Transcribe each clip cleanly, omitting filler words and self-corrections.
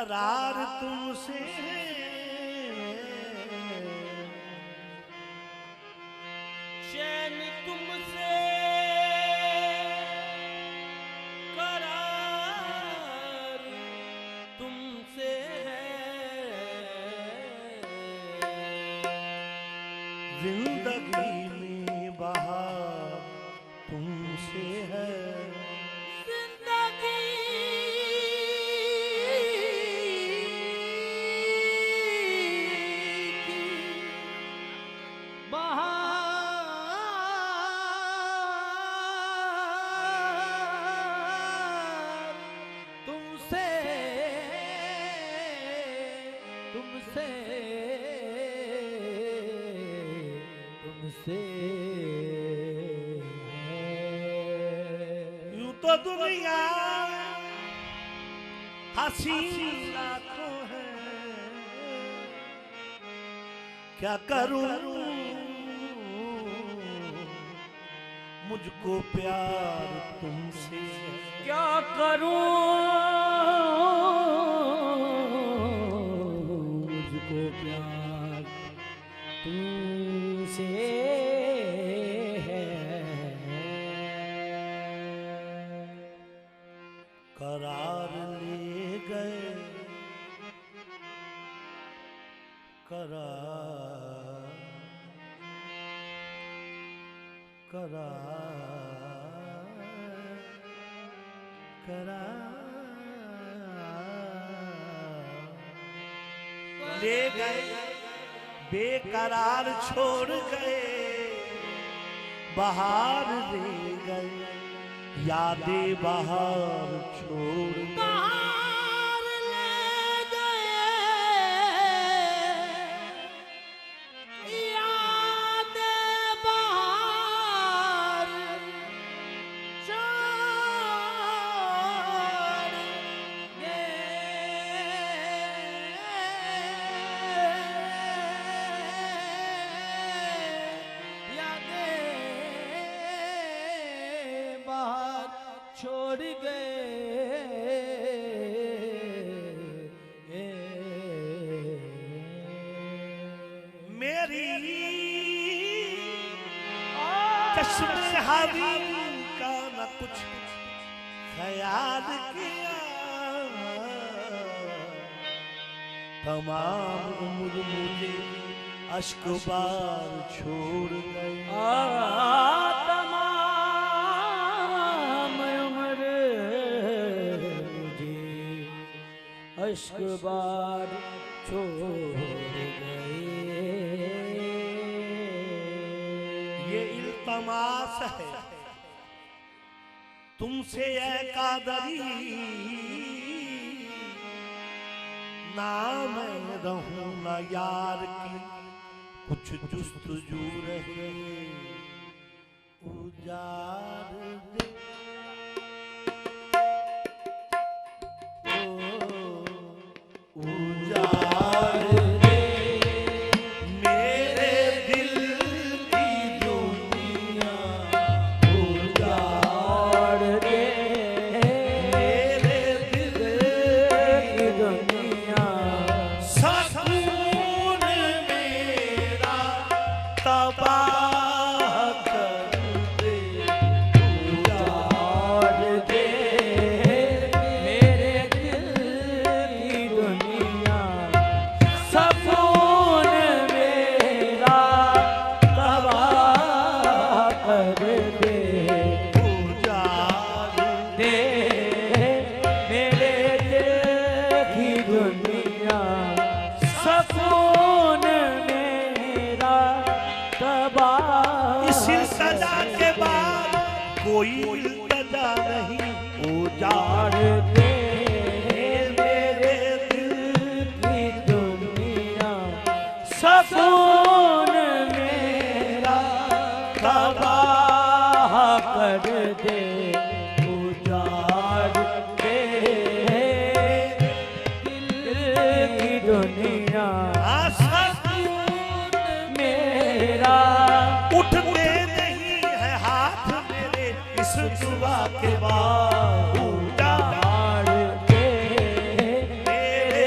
करार तुमसे चैन तुमसे करार तुमसे जिंदगी में बहार तुमसे है यूं तो दुनिया हसीन लाखों है क्या करूं मुझको प्यार तुमसे क्या करूं मुझको प्यार तुमसे है करार ले गए करार ले गए बेकरार छोड़ गए बहार ले गए यादें बहार छोड़ गए बहार ले गए यादें बहार छोड़ गए यादें बहार छोड़ गए मेरी चश्मे हबीब का न कुछ ख्याल किया तमाम उम्र मुझे अश्क बार छोड़ गए तमाम उम्र मुझे अश्क बार छोड़ गए ये इल्तमास है तुमसे ऐ कादरी ना मैं रहूं ना यार की कुछ जुस्तजू रहे उजाड़ दे उजाड़ दे मेरे दिल की दुनिया उजाड़ दे मेरे दिल की दुनिया सकून मेरा तबाह कर दे उजाड़ दे मेरे दिल की दुनिया सकून मेरा तबाह कर दे उजाड़ दे मेरे दिल की दुनिया सकून मेरा तबाह इस सजा के बाद कोई इल्तजा नहीं उजाड़ उजाड़ दे मेरे दिल की दुनिया सकून मेरा तबाह कर दे उजाड़ दे दिल की दुनिया सकून मेरा उठते नहीं है हाथ मेरे इस दुआ के बाद उजाड़ उजाड़ दे मेरे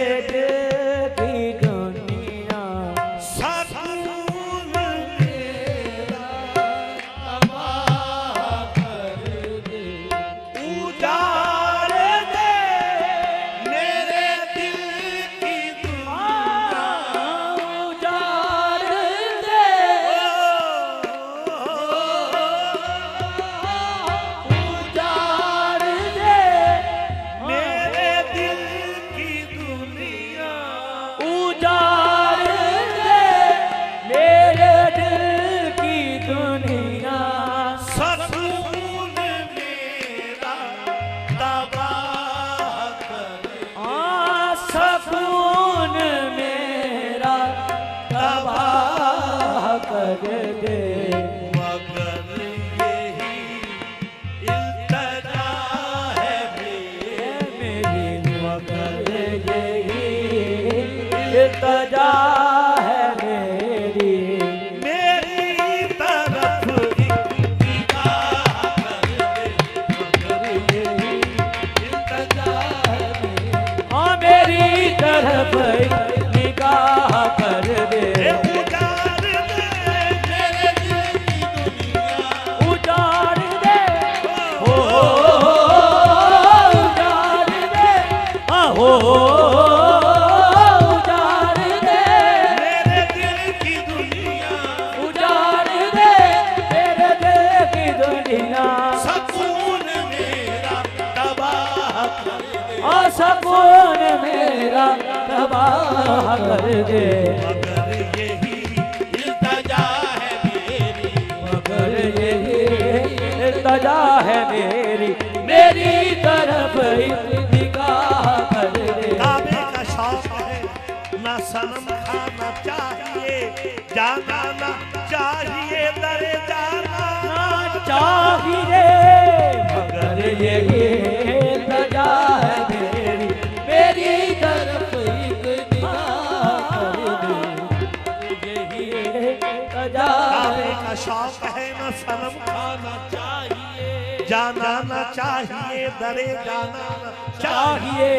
कर दे। मगर यही इल्तिजा है मेरी मगर यही इल्तिजा है मेरी। मेरी तरफ निगाह कर दे, मगर यही इल्तिजा है हाँ मेरी तरफ निगाह कर दे। उजाड़ दे मेरे दिल की दुनिया, उजाड़ दे हो उजाड़ दे हाँ हो उजाड़ दे मेरे दिल की दुनिया, उजाड़ दे मेरे दिल की दुनिया। सकून मेरा तबाह कर दे, और सकून मेरा तबाह कर दे। मगर यही इल्तिजा है मेरी, मगर यही इल्तिजा है मेरी। मेरी तरफ निगाह कर दे। काबे का शौक है ना सनम खाना चाहिए, जाना ना चाहिए दरे जाना ना चाहिए मगर यही इल्तिजा है मेरी। मेरी तरफ एक निगाह कर दे। यही इल्तिजा काबे है। का शौक है ना सनम खाना चाहिए, जाना ना चाहिए दरे जाना ना चाहिए, चाहिए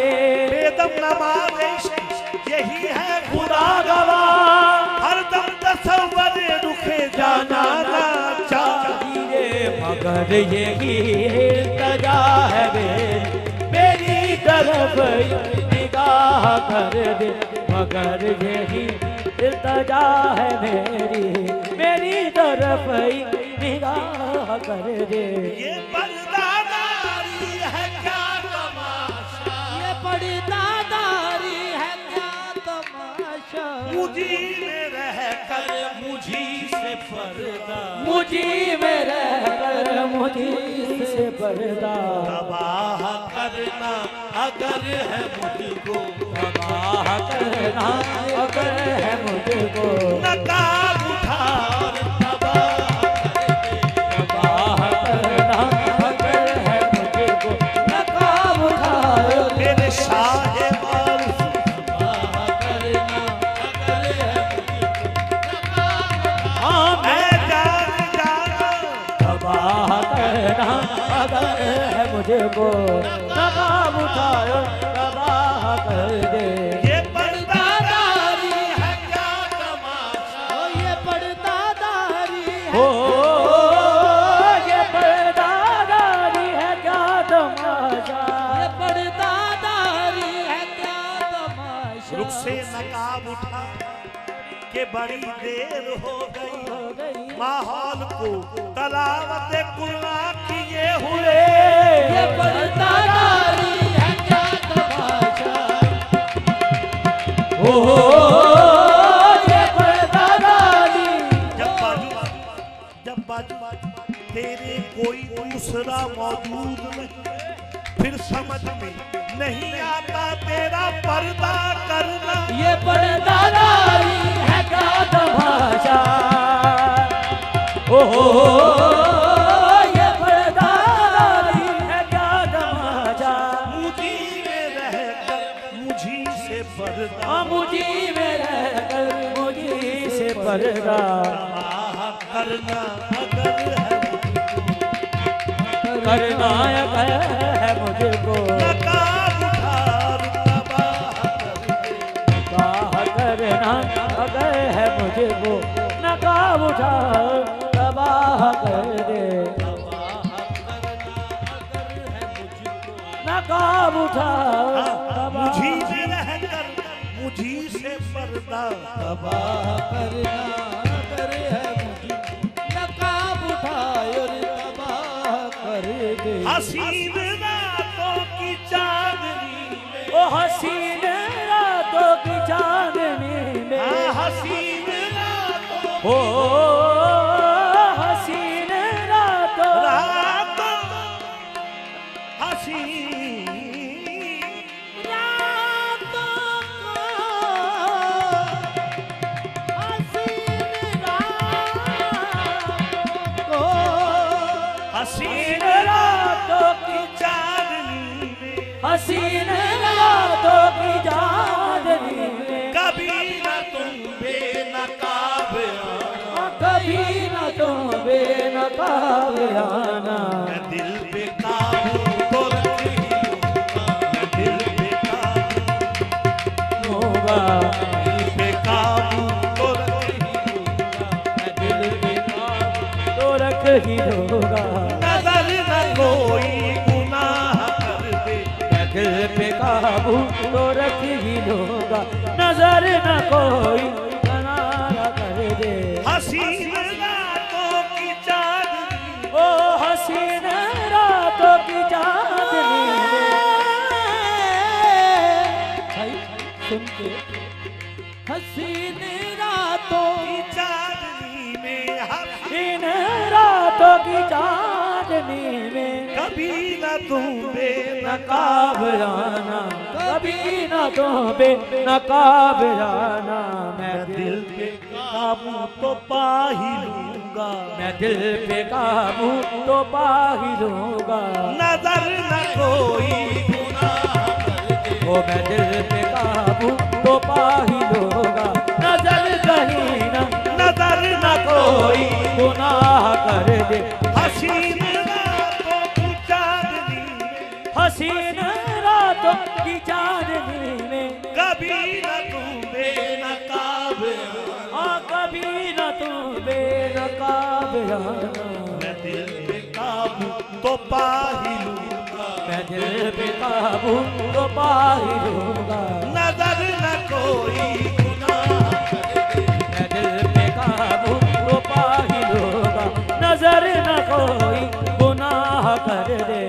बेदम नमाज इश्क यही है खुदा खुदा गवाह हर दम तसव्वुर रुखे जाना ना चाहिए। मगर यही इल्तिजा है मेरी तरफ निगाह कर दे। मगर यही इल्तिजा है मेरी तरफ निगाह कर दे। ये पर्दादारी है क्या तमाशा, ये पर्दादारी है क्या तमाशा। मुझी में रह कर मुझी से पर्दा, मुझी में रहकर मुझी से पर्दा तबाह करना अगर है मुझको, तबाह करना अगर है मुझको। नकाब उठा और तबाह तबाह करना अगर है मुझको। नकाब उठाओ मेरे शाहे और तबाह करना अगर है मुझको। हाँ ऐ जान जाना तबाह करना अगर है मुझको। नकाब उठाओ तबाह कर दे। ये पर्दादारी है क्या तमाशा, ये पर्दादारी हो ये पर्दादारी है क्या तमाशा। ये पर्दादारी है क्या तमाशा। रुख से नकाब उठा के बड़ी देर हो गई, माहौल को तलावत कुरान किए हुए, ये पर्दादारी है क्या तमाशा। हो ये पर्दादारी जब बाजू तेरे कोई दूसरा मौजूद नहीं, फिर समझ में नहीं आता तेरा पर्दा करना। ये पर्दादारी है क्या तमाशा। ये पर्दादारी है क्या तमाशा। मुझी में रहकर मुझी से पर्दा, मुझी में रहकर मुझी से पर्दा तबाह करना अगर है करना है मुझको। नकाब उठा और तबाह कर दे, तबाह करना अगर है मुझको। नकाब उठा तबाह कर दे। नकाब उठा मुझी में रहकर मुझी से पर्दा, तबाह करना अगर है मुझको। नकाब उठा और तबाह कर दे। हसीन रातों की चांदनी में, ओ हसीन रातों की चांदनी में। हाँ हसीन रातों ओ हसीन रातों रातों हसीन रातों को हसीन रातों हसीन रातों की चांदनी में कभी न तुम बेनकाब आना, कभी न तुम बेनकाब आना। मैं दिल पे काबू तो रख ही लूंगा, मैं दिल पे काबू, होगा दिल पे काबू तो रख ही लूंगा, मैं दिल पे काबू तो रख ही लूंगा। नजर न कोई गुनाह कर दे, मैं दिल पे काबू तो रख ही लूंगा। नजर न कोई किनारा कर दे। हसीन रातों की चांदनी, ओ हसीन रातों की चांदनी में भाई सुन के हसीन रातों की चांदनी में इन रातों की चांदनी में कभी न तुम नकाब आना, कभी न तो बेनकाब आना। मैं दिल पे काबू तो पा ही लूंगा, मैं दिल पे काबू तो पा ही लूंगा। नजर न कोई गुनाह कर दे, ओ मैं दिल पे काबू तो पा ही लूंगा। नजर कहीं न नजर न कोई गुनाह कर दे। हसीन रातों की चांदनी में हसीन रातों की चांदनी में कभी न तुम बेनकाब आना, कभी न तू बेनकाब आना। मैं दिल पे काबू तो पा ही लूंगा, मैं दिल पे काबू तो पा ही लूंगा। नजर न कोई गुनाह कर दे, मैं दिल पे काबू तो पा ही लूंगा। नजर न कोई गुनाह कर दे।